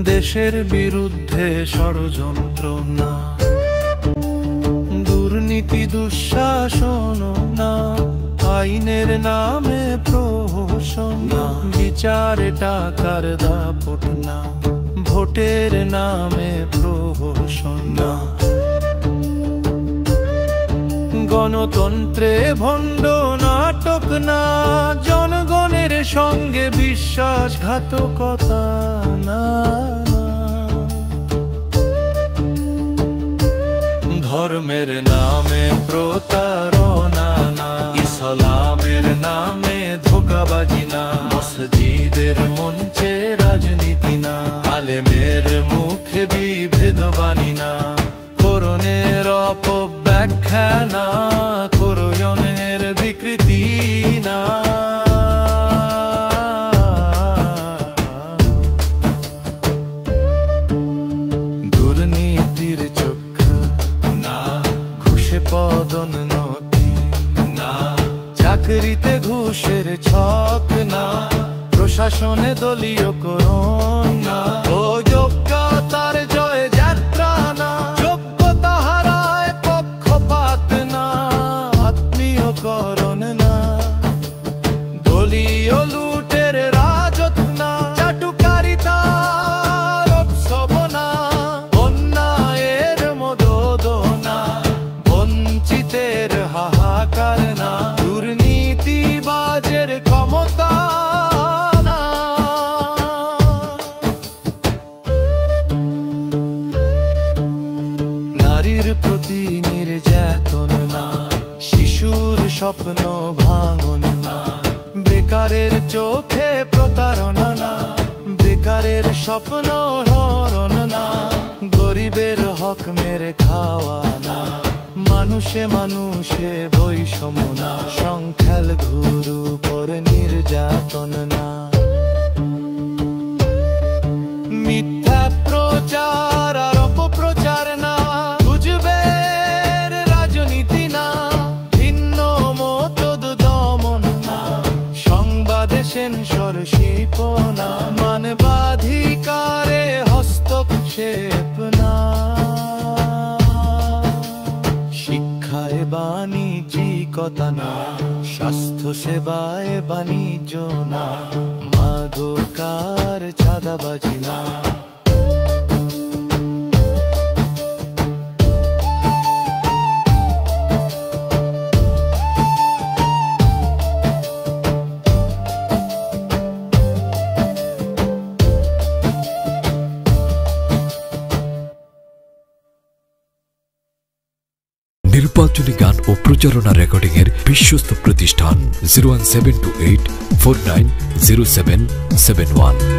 দেশের বিরুদ্ধে ষড়যন্ত্র না, দুর্নীতি দুঃশাসন না, আইনের নামে প্রহসন না, বিচারে টাকার দাপট না, ভোটের নামে প্রহসন না, গণতন্ত্রে ভণ্ড নাটক না, জনগণের সঙ্গে বিশ্বাসঘাতকতা না, ধর্মের নামে প্রতারণা না, ইসলামের নামে ধোঁকাবাজি না, মসজিদের মঞ্চে রাজনীতি না, আলেমের মুখে বিভেদবাণী না, কোরআনের অপব্যাখ্যা না, কোরআনের বিকৃতি না, দুর্নীতির চক্র না, ঘুষে পদোন্নতি না, চাকরিতে ঘুষের ছক না, প্রশাসনে দলীয়করণ না, যোগ্যতার জয় যাত্রা না, যোগ্যতা হারায় পক্ষপাত না, আত্মীয়করণ না, দলীয় লুটের রাজত্ব না, চাটুকারিতার উৎসব না, অন্যায়ের মদোদনা, বঞ্চিতের হাহাকার না, দুর্নীতিবাজের ক্ষমতা না, নারীর প্রতি নির্যাতন না, শিশুর স্বপ্ন ভাঙন না, বেকারের চোখে প্রতারণা না, বেকারের স্বপ্ন হরণ না, গরিবের হক মেরে খাওয়া না, মানুষে মানুষে বৈষম্য না, সংখ্যালঘুর উপর নির্যাতন না, মিথ্যা প্রচার আর অপপ্রচার না, গুজবের রাজনীতি না, ভিন্ন মতদ দমন না, সংবাদে সেন্সরশিপ না, মানবাধিকারে হস্তক্ষেপ না, শিক্ষায় বাণিজ্যিকতা না, স্বাস্থ্য সেবায় বাণিজ্য না, মাদকার চাঁদাবাজি না, নির্বাচনী গান ও প্রচারণা রেকর্ডিং এর বিশ্বস্ত প্রতিষ্ঠান 01728490771।